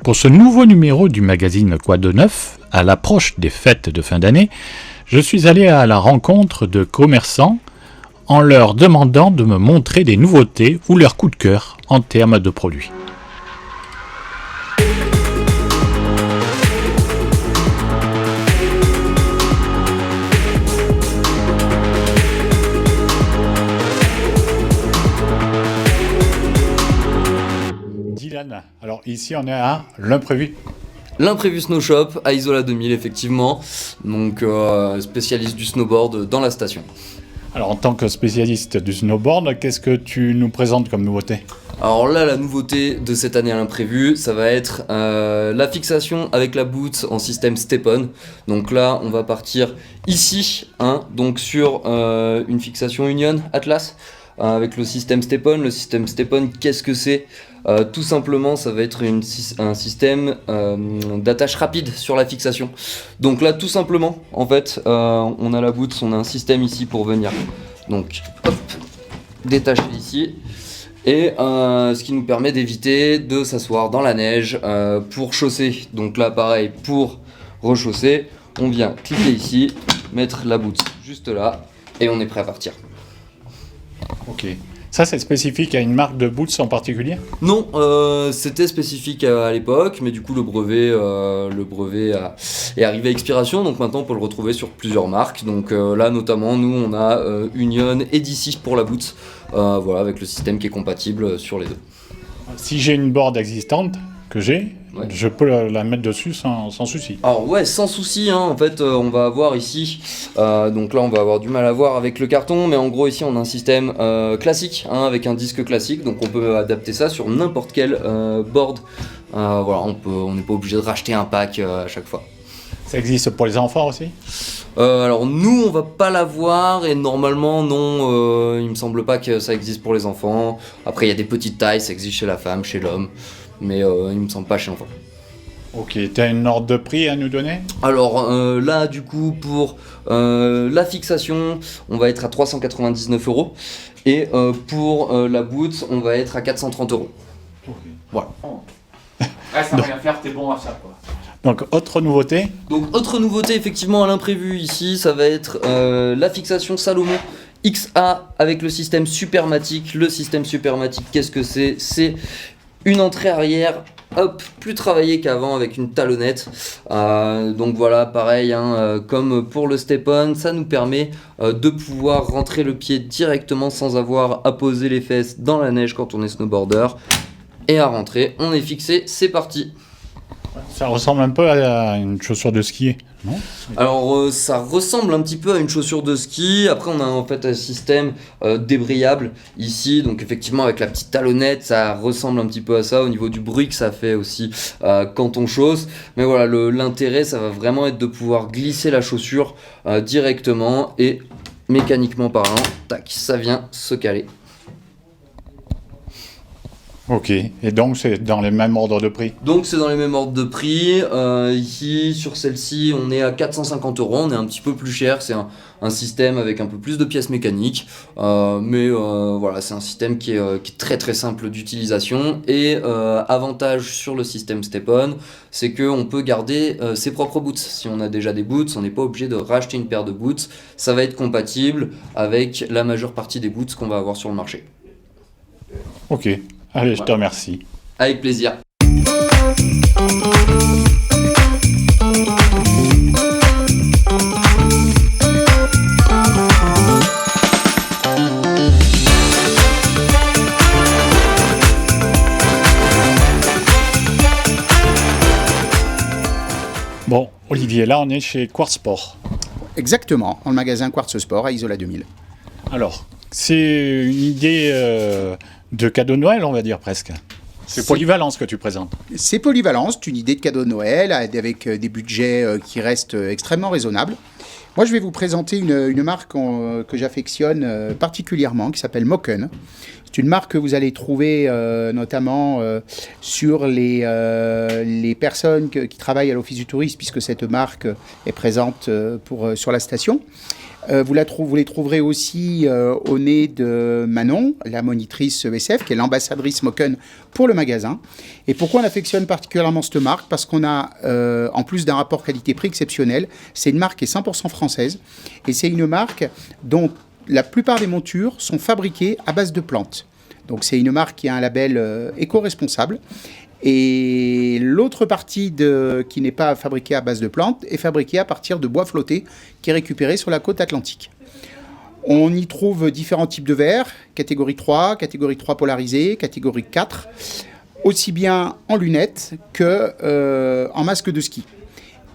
Pour ce nouveau numéro du magazine Quoi de neuf, à l'approche des fêtes de fin d'année, je suis allé à la rencontre de commerçants en leur demandant de me montrer des nouveautés ou leurs coups de cœur en termes de produits. Dylan, alors ici on est à l'imprévu. L'imprévu Snow Shop à Isola 2000 effectivement, donc spécialiste du snowboard dans la station. Alors en tant que spécialiste du snowboard, qu'est-ce que tu nous présentes comme nouveauté ? Alors là, la nouveauté de cette année à l'imprévu, ça va être la fixation avec la boot en système step-on. Donc là, on va partir ici, donc sur une fixation Union Atlas avec le système step-on. Le système step-on, qu'est-ce que c'est ? Tout simplement, ça va être un système d'attache rapide sur la fixation. Donc là, tout simplement, en fait, on a la boot, on a un système ici pour venir. Donc, hop, détacher ici. Et ce qui nous permet d'éviter de s'asseoir dans la neige pour chausser. Donc là, pareil, pour rechausser, on vient cliquer ici, mettre la boot juste là, et on est prêt à partir. Ok. Ça, c'est spécifique à une marque de boots en particulier ? Non, c'était spécifique à l'époque, mais du coup le brevet est arrivé à expiration, donc maintenant on peut le retrouver sur plusieurs marques. Donc là notamment, nous on a Union et DC pour la boot, voilà, avec le système qui est compatible sur les deux. Si j'ai une board existante que j'ai, Ouais. je peux la mettre dessus sans souci. Alors ouais, sans souci, en fait on va avoir ici, donc là on va avoir du mal à voir avec le carton, mais en gros ici on a un système classique, avec un disque classique, donc on peut adapter ça sur n'importe quel board. Voilà, on n'est pas obligé de racheter un pack à chaque fois. Ça existe pour les enfants aussi ? Alors nous on va pas l'avoir et normalement non, il me semble pas que ça existe pour les enfants. Après il y a des petites tailles, ça existe chez la femme, chez l'homme, mais il me semble pas chez l'enfant. Ok, tu as une ordre de prix à nous donner ? Alors là du coup pour la fixation on va être à 399€ et pour la boot on va être à 430€. Ok. Voilà. Ouais, ça va rien faire, t'es bon à ça quoi. Donc, autre nouveauté ? Donc autre nouveauté effectivement à l'imprévu ici, ça va être la fixation Salomon XA avec le système Supermatic. Le système Supermatic, qu'est-ce que c'est ? C'est une entrée arrière, plus travaillée qu'avant avec une talonnette. Donc voilà, pareil, comme pour le step-on, ça nous permet de pouvoir rentrer le pied directement sans avoir à poser les fesses dans la neige quand on est snowboarder. Et à rentrer, on est fixé, c'est parti. Ça ressemble un peu à une chaussure de ski, non ? Alors ça ressemble un petit peu à une chaussure de ski. Après on a en fait un système débrayable ici, donc effectivement avec la petite talonnette ça ressemble un petit peu à ça au niveau du bruit que ça fait aussi quand on chausse. Mais voilà, l'intérêt ça va vraiment être de pouvoir glisser la chaussure directement et mécaniquement parlant, tac, ça vient se caler. Ok, et donc c'est dans les mêmes ordres de prix ? Donc c'est dans les mêmes ordres de prix. Ici sur celle-ci on est à 450€, on est un petit peu plus cher, c'est un système avec un peu plus de pièces mécaniques, mais voilà, c'est un système qui est très très simple d'utilisation. Et avantage sur le système Step-On, c'est qu'on peut garder ses propres boots. Si on a déjà des boots, on n'est pas obligé de racheter une paire de boots, ça va être compatible avec la majeure partie des boots qu'on va avoir sur le marché. Ok, allez, je te remercie. Avec plaisir. Bon, Olivier, là on est chez Quartz Sport. Exactement, dans le magasin Quartz Sport à Isola 2000. Alors, c'est une idée de cadeau de Noël, on va dire presque. C'est polyvalent ce que tu présentes. C'est polyvalent, c'est une idée de cadeau de Noël avec des budgets qui restent extrêmement raisonnables. Moi, je vais vous présenter une marque que j'affectionne particulièrement, qui s'appelle Moken. C'est une marque que vous allez trouver notamment sur les personnes qui travaillent à l'Office du tourisme, puisque cette marque est présente sur la station. Vous les trouverez aussi au nez de Manon, la monitrice ESF, qui est l'ambassadrice Moken pour le magasin. Et pourquoi on affectionne particulièrement cette marque? Parce qu'on a, en plus d'un rapport qualité-prix exceptionnel, c'est une marque qui est 100% française. Et c'est une marque dont la plupart des montures sont fabriquées à base de plantes. Donc c'est une marque qui a un label éco-responsable. Et l'autre partie qui n'est pas fabriquée à base de plantes est fabriquée à partir de bois flotté qui est récupéré sur la côte atlantique. On y trouve différents types de verres, catégorie 3 polarisé, catégorie 4, aussi bien en lunettes qu'en masque de ski.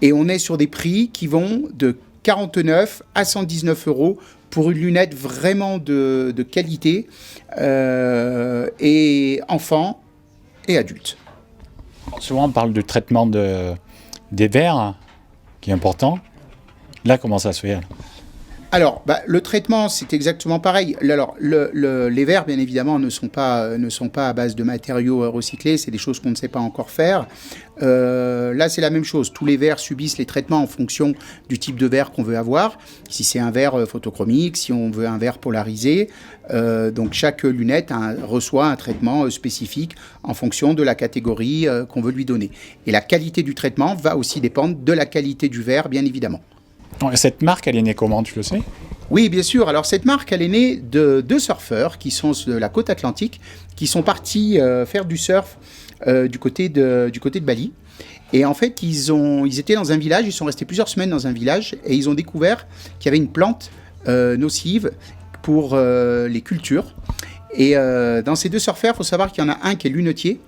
Et on est sur des prix qui vont de 49 à 119 euros pour une lunette vraiment de qualité, et enfants et adultes. Souvent, on parle du traitement des verres, qui est important. Là, comment ça se fait? Alors, le traitement, c'est exactement pareil. Alors, les verres, bien évidemment, ne sont pas à base de matériaux recyclés. C'est des choses qu'on ne sait pas encore faire. Là, c'est la même chose. Tous les verres subissent les traitements en fonction du type de verre qu'on veut avoir. Si c'est un verre photochromique, si on veut un verre polarisé. Donc, chaque lunette reçoit un traitement spécifique en fonction de la catégorie qu'on veut lui donner. Et la qualité du traitement va aussi dépendre de la qualité du verre, bien évidemment. Cette marque, elle est née comment, tu le sais? Oui, bien sûr. Alors, cette marque, elle est née de deux surfeurs qui sont de la côte atlantique, qui sont partis faire du surf du côté de Bali. Et en fait, ils étaient dans un village, ils sont restés plusieurs semaines dans un village, et ils ont découvert qu'il y avait une plante nocive pour les cultures. Et dans ces deux surfeurs, il faut savoir qu'il y en a un qui est lunetier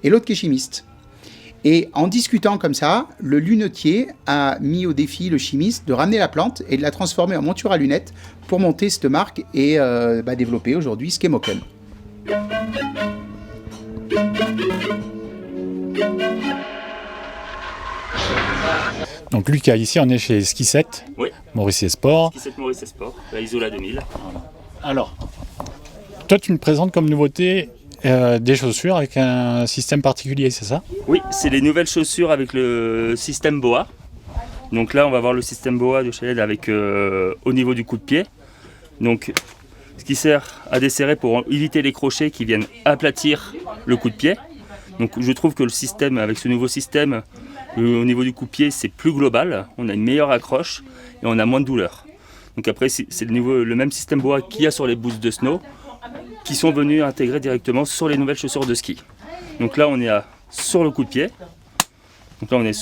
et l'autre qui est chimiste. Et en discutant comme ça, le lunetier a mis au défi le chimiste de ramener la plante et de la transformer en monture à lunettes pour monter cette marque et développer aujourd'hui ce qu'est Moken. Donc Lucas, ici on est chez Ski 7, oui. Maurice Sport. Ski 7 Maurice Sport, la Isola 2000. Voilà. Alors, toi tu me présentes comme nouveauté des chaussures avec un système particulier, c'est ça? Oui, c'est les nouvelles chaussures avec le système BOA. Donc là, on va voir le système BOA de chez LED avec au niveau du coup de pied. Donc, ce qui sert à desserrer pour éviter les crochets qui viennent aplatir le coup de pied. Donc, je trouve que le système, avec ce nouveau système, au niveau du coup de pied, c'est plus global. On a une meilleure accroche et on a moins de douleur. Donc après, c'est le même système BOA qu'il y a sur les boosts de snow, qui sont venus intégrer directement sur les nouvelles chaussures de ski. Donc là, on est sur le coup de pied. Donc là, on est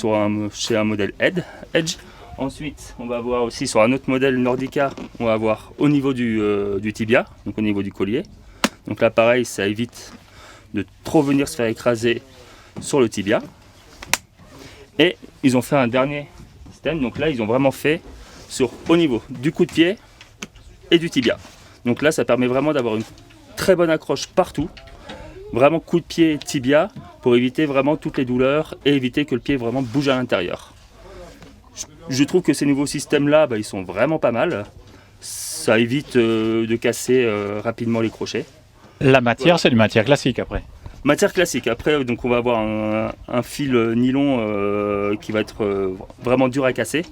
chez un modèle Edge. Ensuite, on va voir aussi sur un autre modèle Nordica, on va voir au niveau du tibia, donc au niveau du collier. Donc là, pareil, ça évite de trop venir se faire écraser sur le tibia. Et ils ont fait un dernier système. Donc là, ils ont vraiment fait au niveau du coup de pied et du tibia. Donc là, ça permet vraiment d'avoir une très bonne accroche partout, vraiment coup de pied tibia pour éviter vraiment toutes les douleurs et éviter que le pied vraiment bouge à l'intérieur. Je trouve que ces nouveaux systèmes-là, ils sont vraiment pas mal. Ça évite de casser rapidement les crochets. La matière, c'est une matière classique après. Matière classique. Après, donc on va avoir un fil nylon qui va être vraiment dur à casser,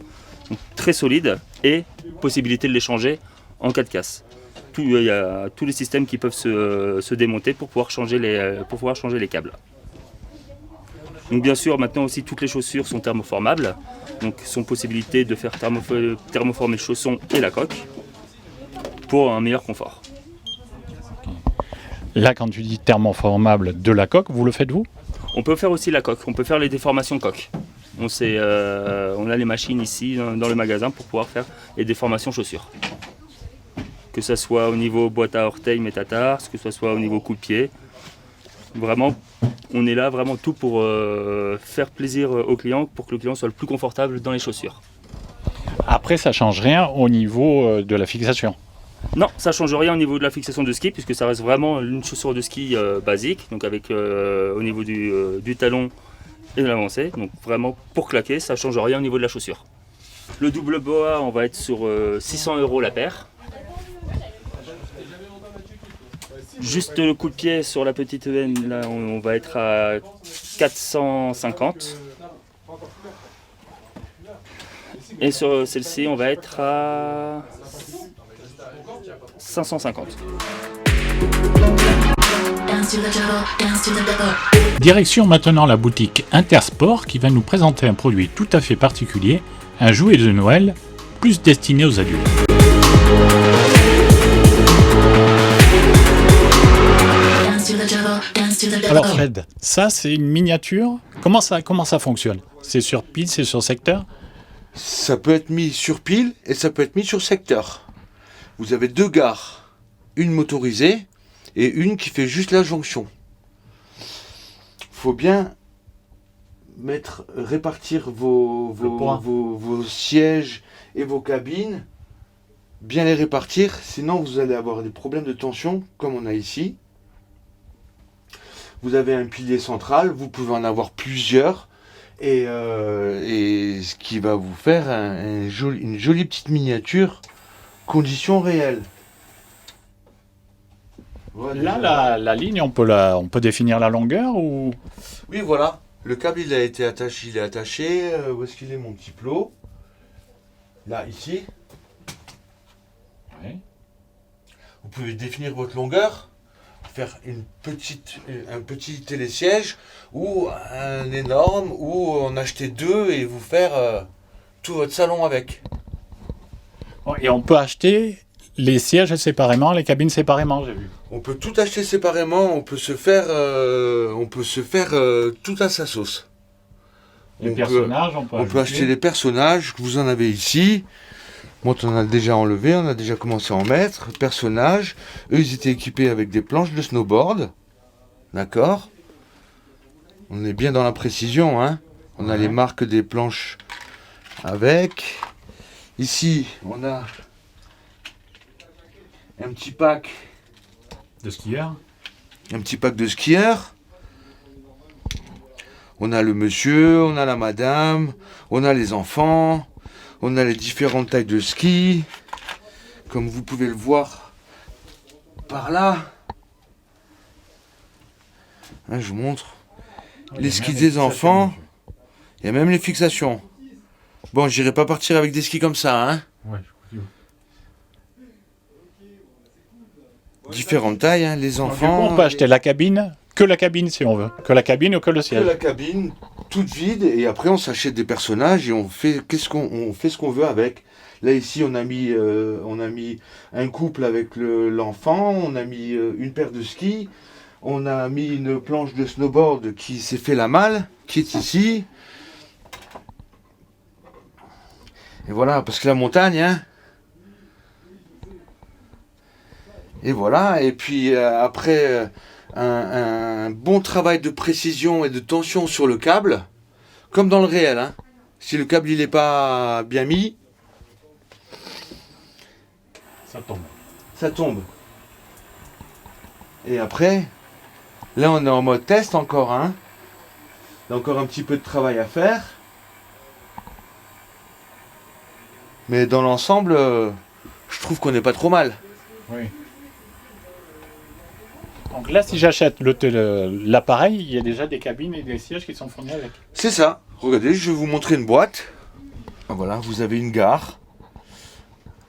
donc très solide et possibilité de l'échanger en cas de casse. Il y a tous les systèmes qui peuvent se démonter pour pouvoir changer les câbles. Donc bien sûr, maintenant aussi toutes les chaussures sont thermoformables, donc sont possibilité de faire thermoformer le chausson et la coque pour un meilleur confort. Là, quand tu dis thermoformable de la coque, vous le faites vous? On peut faire aussi la coque, on peut faire les déformations coque. On a les machines ici dans le magasin pour pouvoir faire les déformations chaussures. Que ce soit au niveau boîte à orteils métatars, que ce soit au niveau coup de pied. Vraiment, on est là vraiment tout pour faire plaisir au client, pour que le client soit le plus confortable dans les chaussures. Après, ça ne change rien au niveau de la fixation? Non, ça ne change rien au niveau de la fixation de ski, puisque ça reste vraiment une chaussure de ski basique, donc avec au niveau du talon et de l'avancée. Donc vraiment, pour claquer, ça ne change rien au niveau de la chaussure. Le double boa, on va être sur 600 € la paire. Juste le coup de pied sur la petite veine, là on va être à 450. Et sur celle-ci, on va être à 550. Direction maintenant la boutique Intersport qui va nous présenter un produit tout à fait particulier, un jouet de Noël plus destiné aux adultes. Alors Fred, ça c'est une miniature. Comment ça fonctionne? C'est sur pile, c'est sur secteur? Ça peut être mis sur pile et ça peut être mis sur secteur. Vous avez 2 gares, une motorisée et une qui fait juste la jonction. Faut bien répartir vos sièges et vos cabines, bien les répartir, sinon vous allez avoir des problèmes de tension comme on a ici. Vous avez un pilier central, vous pouvez en avoir plusieurs, et ce qui va vous faire une jolie petite miniature, conditions réelles. Voilà, Là, la ligne, on peut définir la longueur ou... Oui, voilà. Le câble, il est attaché. Où est-ce qu'il est, mon petit plot? Là, ici. Oui. Vous pouvez définir votre longueur, faire un petit télésiège ou un énorme, ou en acheter 2 et vous faire tout votre salon avec. Et on peut acheter les sièges séparément, les cabines séparément, j'ai vu. On peut tout acheter séparément, on peut se faire tout à sa sauce. Les personnages, on peut acheter les personnages, vous en avez ici. Moi, on en a déjà enlevé, on a déjà commencé à en mettre. Personnages, eux, ils étaient équipés avec des planches de snowboard. D'accord? On est bien dans la précision, hein? On a les marques des planches avec. Ici, on a un petit pack de skieurs. Un petit pack de skieurs. On a le monsieur, on a la madame, on a les enfants, on a les différentes tailles de ski. Comme vous pouvez le voir par là. Hein, je vous montre. Les skis des enfants. Il y a même les fixations. Bon, j'irai pas partir avec des skis comme ça, hein. Ouais. Différentes tailles, hein, les enfants. Du coup, on peut acheter la cabine, que la cabine si on veut. Que la cabine ou que le siège. Que la cabine, toute vide, et après on s'achète des personnages et on fait ce qu'on veut avec. Là ici on a mis un couple avec l'enfant, on a mis une paire de skis, on a mis une planche de snowboard qui s'est fait la malle, qui est ici. Et voilà, parce que la montagne, hein. Et voilà, et puis après un bon travail de précision et de tension sur le câble, comme dans le réel, hein. Si le câble il n'est pas bien mis, ça tombe. Et après, là on est en mode test encore, hein. Il y a encore un petit peu de travail à faire. Mais dans l'ensemble, je trouve qu'on n'est pas trop mal. Oui. Donc là, si j'achète l'appareil, il y a déjà des cabines et des sièges qui sont fournis avec. C'est ça. Regardez, je vais vous montrer une boîte. Voilà, vous avez une gare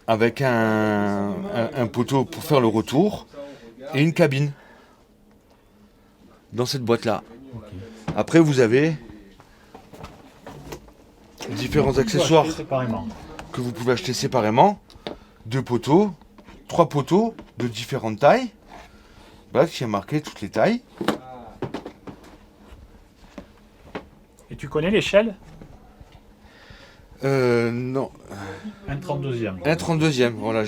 avec un poteau pour faire le retour et une cabine dans cette boîte-là. Okay. Après, vous avez différents accessoires que vous pouvez acheter séparément. 2 poteaux, 3 poteaux de différentes tailles. Là, qui a marqué toutes les tailles. Et tu connais l'échelle? Non. Un 32e. Un 32e, voilà.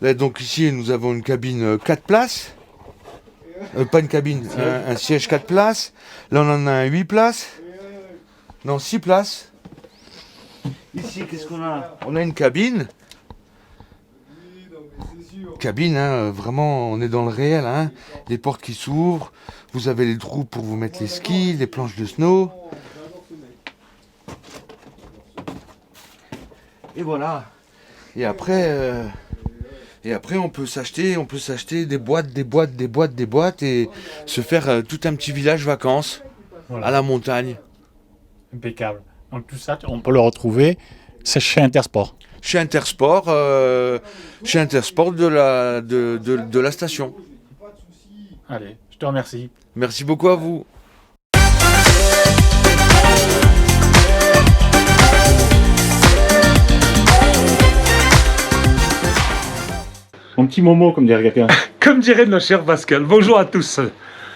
Là, donc ici, nous avons une cabine 4 places. Pas une cabine, un siège 4 places. Là, on en a un 8 places. Non, 6 places. Ici, qu'est-ce qu'on a? On a une cabine. Cabine, hein, vraiment, on est dans le réel, hein. Les portes qui s'ouvrent, vous avez les trous pour vous mettre les skis, les planches de snow. Et voilà. Et après, on peut s'acheter des boîtes et se faire tout un petit village vacances à la montagne. Impeccable. Donc tout ça, on peut le retrouver, c'est chez Intersport. Chez Intersport de la station. Allez, je te remercie. Merci beaucoup à vous. Un petit momo, comme dirait quelqu'un. Comme dirait notre cher Pascal, bonjour à tous.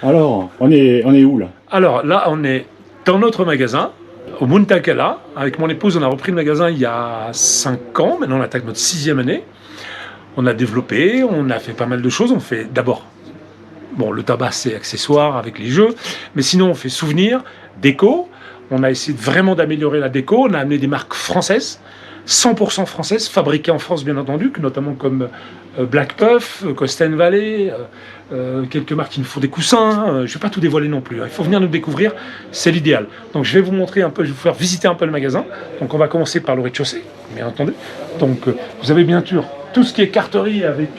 Alors, on est où là? Alors là, on est dans notre magasin, au Muntakala. Avec mon épouse, on a repris le magasin il y a 5 ans. Maintenant, on attaque notre 6e année. On a développé, on a fait pas mal de choses. On fait d'abord, le tabac, c'est accessoire avec les jeux. Mais sinon, on fait souvenirs, déco. On a essayé vraiment d'améliorer la déco. On a amené des marques françaises, 100% françaises, fabriquées en France, bien entendu, notamment comme Black Puff, Costen Valley, quelques marques qui nous font des coussins. Je ne vais pas tout dévoiler non plus. Il faut venir nous découvrir, c'est l'idéal. Donc je vais vous montrer un peu, je vais vous faire visiter un peu le magasin. Donc on va commencer par le rez-de-chaussée, bien entendu. Donc vous avez bien sûr tout ce qui est carterie avec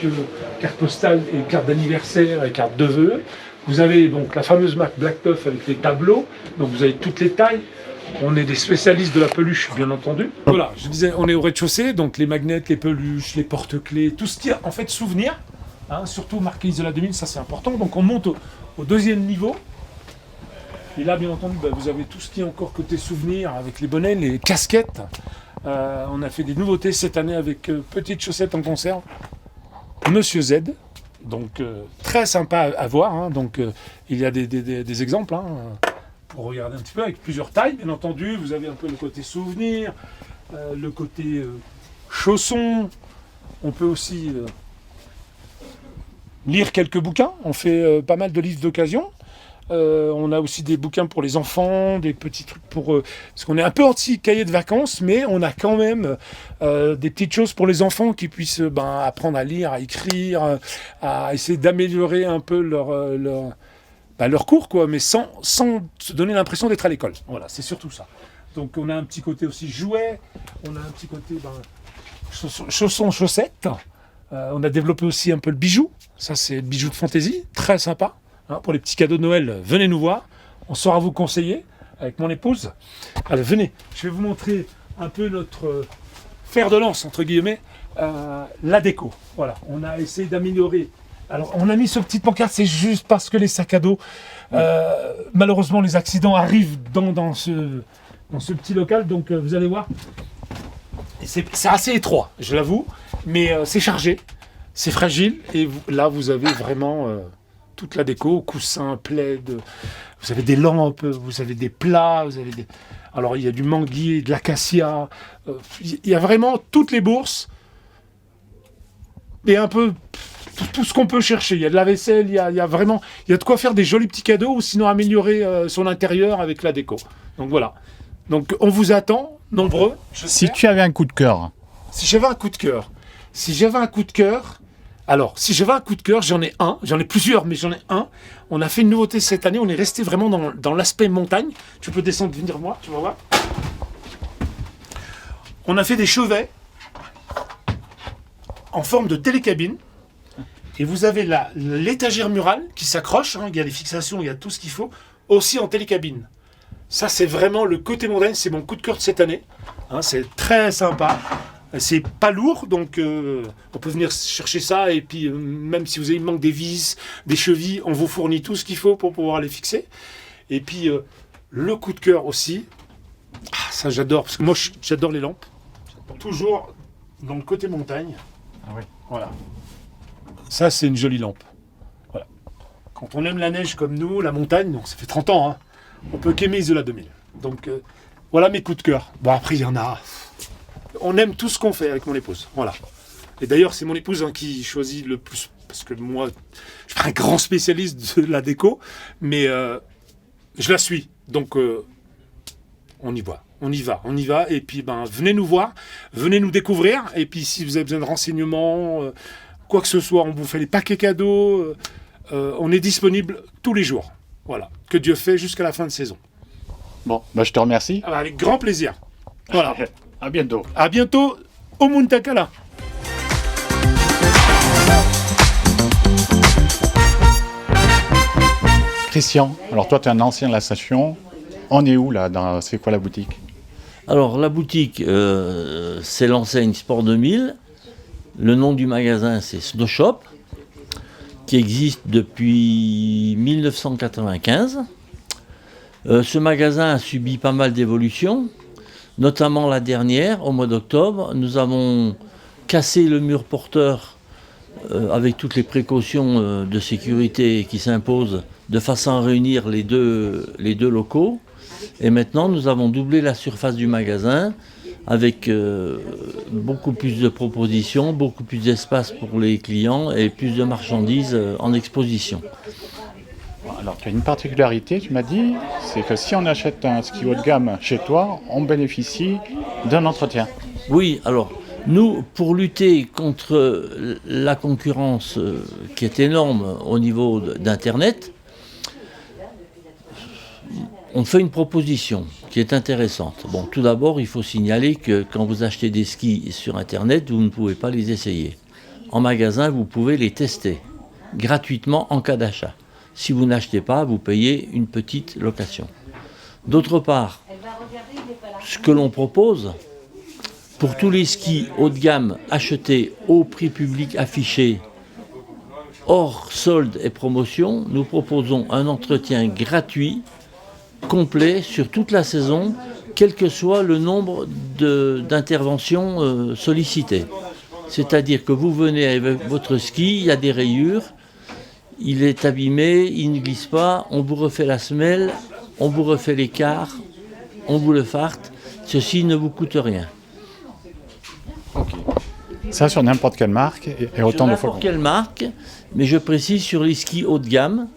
carte postale et carte d'anniversaire et carte de vœux. Vous avez donc la fameuse marque Black Puff avec les tableaux. Donc vous avez toutes les tailles. On est des spécialistes de la peluche, bien entendu. Voilà, je disais, on est au rez-de-chaussée, donc les magnettes, les peluches, les porte-clés, tout ce qui est en fait souvenir, surtout marqué Isola 2000, ça c'est important. Donc on monte au 2e niveau. Et là, bien entendu, vous avez tout ce qui est encore côté souvenir, avec les bonnets, les casquettes. On a fait des nouveautés cette année avec petites chaussettes en conserve. Monsieur Z, donc très sympa à voir. Donc il y a des exemples. Pour regarder un petit peu, avec plusieurs tailles, bien entendu. Vous avez un peu le côté souvenir, le côté chausson. On peut aussi lire quelques bouquins. On fait pas mal de livres d'occasion. On a aussi des bouquins pour les enfants, des petits trucs parce qu'on est un peu anti-cahier de vacances, mais on a quand même des petites choses pour les enfants qui puissent apprendre à lire, à écrire, à essayer d'améliorer un peu leur cours, mais sans se donner l'impression d'être à l'école. Voilà, c'est surtout ça. Donc on a un petit côté aussi jouet, on a un petit côté chaussons, chaussettes. On a développé aussi un peu le bijou. Ça, c'est le bijou de fantaisie, très sympa. Pour les petits cadeaux de Noël, venez nous voir. On saura vous conseiller avec mon épouse. Allez, venez, je vais vous montrer un peu notre fer de lance, entre guillemets, la déco. Voilà, on a essayé d'améliorer. Alors, on a mis ce petit pancarte, c'est juste parce que les sacs à dos, malheureusement, les accidents arrivent dans ce petit local. Donc, vous allez voir, c'est assez étroit, je l'avoue, mais c'est chargé, c'est fragile. Et là, vous avez vraiment toute la déco, coussins, plaid, vous avez des lampes, vous avez des plats, alors, il y a du manguier, de l'acacia, il y a vraiment toutes les bourses, et un peu tout ce qu'on peut chercher. Il y a de la vaisselle, il y a de quoi faire des jolis petits cadeaux ou sinon améliorer son intérieur avec la déco. Donc voilà. Donc on vous attend, nombreux. Si tu avais un coup de cœur. Si j'avais un coup de cœur, j'en ai plusieurs, mais j'en ai un. On a fait une nouveauté cette année, on est resté vraiment dans l'aspect montagne. Tu peux descendre, venir voir, tu vas voir. On a fait des chevets en forme de télécabine. Et vous avez l'étagère murale qui s'accroche, il y a les fixations, il y a tout ce qu'il faut, aussi en télécabine. Ça, c'est vraiment le côté montagne, c'est mon coup de cœur de cette année. C'est très sympa. C'est pas lourd, donc on peut venir chercher ça. Et puis, même si vous avez, il manque des vis, des chevilles, on vous fournit tout ce qu'il faut pour pouvoir les fixer. Et puis, le coup de cœur aussi, ça j'adore, parce que moi j'adore les lampes. Toujours dans le côté montagne. Ah oui. Voilà. Ça, c'est une jolie lampe. Voilà. Quand on aime la neige comme nous, la montagne, donc ça fait 30 ans, on peut qu'aimer Isola 2000. Donc, voilà mes coups de cœur. Bon, après, il y en a. On aime tout ce qu'on fait avec mon épouse. Voilà. Et d'ailleurs, c'est mon épouse qui choisit le plus. Parce que moi, je suis pas un grand spécialiste de la déco, mais je la suis. Donc, on y va. On y va. Et puis, venez nous voir, venez nous découvrir. Et puis, si vous avez besoin de renseignements, quoi que ce soit, on vous fait les paquets cadeaux. On est disponible tous les jours. Voilà. Que Dieu fait jusqu'à la fin de saison. Bon, je te remercie. Avec grand plaisir. Voilà. À bientôt. À bientôt au Muntakala. Christian, alors toi tu es un ancien de la station. On est où là? C'est quoi la boutique? Alors, la boutique, c'est l'enseigne Sport 2000. Le nom du magasin, c'est Snow Shop, qui existe depuis 1995. Ce magasin a subi pas mal d'évolutions, notamment la dernière, au mois d'octobre. Nous avons cassé le mur porteur avec toutes les précautions de sécurité qui s'imposent, de façon à réunir les deux locaux. Et maintenant, nous avons doublé la surface du magasin avec beaucoup plus de propositions, beaucoup plus d'espace pour les clients et plus de marchandises en exposition. Alors, tu as une particularité, tu m'as dit, c'est que si on achète un ski haut de gamme chez toi, on bénéficie d'un entretien. Oui, alors, nous, pour lutter contre la concurrence qui est énorme au niveau d'Internet, on fait une proposition qui est intéressante. Bon, tout d'abord, il faut signaler que quand vous achetez des skis sur Internet, vous ne pouvez pas les essayer. En magasin, vous pouvez les tester gratuitement en cas d'achat. Si vous n'achetez pas, vous payez une petite location. D'autre part, ce que l'on propose, pour tous les skis haut de gamme achetés au prix public affiché, hors solde et promotion, nous proposons un entretien gratuit complet sur toute la saison, quel que soit le nombre d'interventions sollicitées. C'est-à-dire que vous venez avec votre ski, il y a des rayures, il est abîmé, il ne glisse pas, on vous refait la semelle, on vous refait l'écart, on vous le farte, ceci ne vous coûte rien. Ça sur n'importe quelle marque et autant de fois. N'importe quelle marque, mais je précise sur les skis haut de gamme,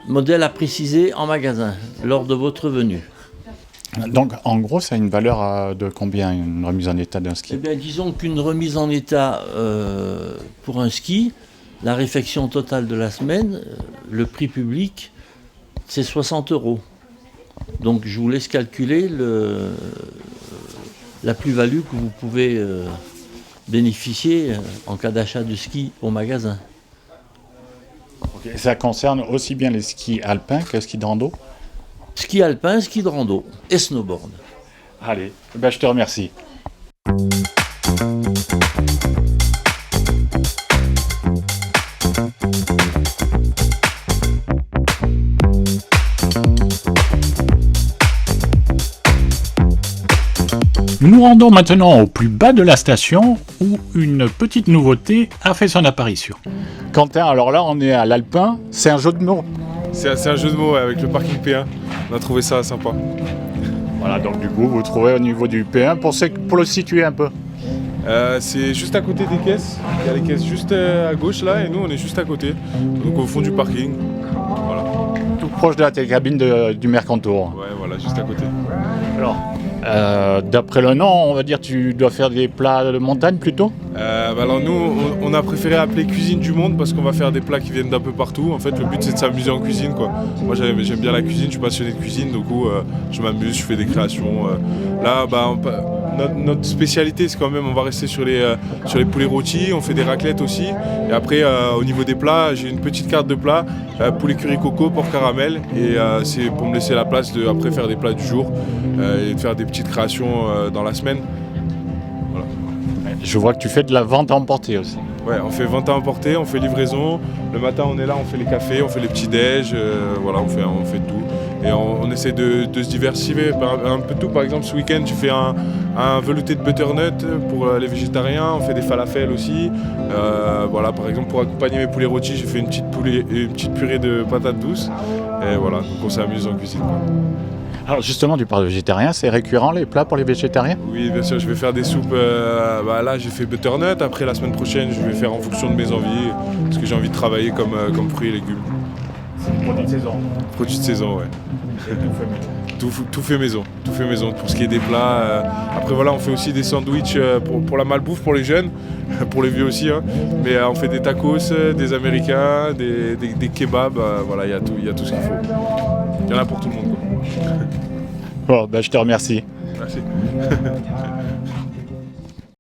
modèle à préciser en magasin, lors de votre venue. Donc, en gros, ça a une valeur de combien, une remise en état d'un ski? Eh bien, disons qu'une remise en état pour un ski, la réfection totale de la semaine, le prix public, c'est 60 €. Donc, je vous laisse calculer la plus-value que vous pouvez bénéficier en cas d'achat de ski au magasin. Okay. Ça concerne aussi bien les skis alpins que les skis de rando? Ski alpin, ski de rando et snowboard. Allez, je te remercie. Nous nous rendons maintenant au plus bas de la station où une petite nouveauté a fait son apparition. Quentin, alors là on est à l'Alpin, c'est un jeu de mots. C'est un jeu de mots avec le parking P1, on a trouvé ça sympa. Voilà, donc du coup vous trouvez au niveau du P1, pour le situer un peu. C'est juste à côté des caisses, il y a les caisses juste à gauche là et nous on est juste à côté, donc au fond du parking. Voilà. Tout proche de la télécabine du Mercantour. Ouais voilà, juste à côté. Alors, d'après le nom, on va dire tu dois faire des plats de montagne plutôt? Alors nous, on a préféré appeler cuisine du monde parce qu'on va faire des plats qui viennent d'un peu partout. En fait, le but c'est de s'amuser en cuisine, quoi. Moi j'aime bien la cuisine, je suis passionné de cuisine, du coup je m'amuse, je fais des créations. Là, notre spécialité c'est quand même, on va rester sur les poulets rôtis, on fait des raclettes aussi. Et après, au niveau des plats, j'ai une petite carte de plats, poulet curry coco, porc caramel. Et c'est pour me laisser la place de après faire des plats du jour et de faire des petites créations dans la semaine. Voilà. Je vois que tu fais de la vente à emporter aussi. Ouais, on fait vente à emporter, on fait livraison. Le matin, on est là, on fait les cafés, on fait les petits déj, voilà, on fait tout. Et on essaie de se diversifier un peu tout. Par exemple, ce week-end, je fais un velouté de butternut pour les végétariens. On fait des falafels aussi. Voilà, par exemple, pour accompagner mes poulets rôtis, j'ai fait une petite purée de patates douces. Et voilà, donc on s'amuse en cuisine, quoi. Alors justement, tu parles de végétarien, c'est récurrent les plats pour les végétariens? Oui, bien sûr, je vais faire des soupes. Là, j'ai fait butternut. Après, la semaine prochaine, je vais faire en fonction de mes envies, parce que j'ai envie de travailler comme fruits et légumes. C'est produit de saison. Produit de saison, ouais. Tout fait maison, pour ce qui est des plats. Après voilà, on fait aussi des sandwichs pour la malbouffe, pour les jeunes, pour les vieux aussi. Hein. Mais on fait des tacos, des américains, des kebabs, voilà, il y a tout ce qu'il faut. Il y en a pour tout le monde, quoi. Bon, je te remercie. Merci.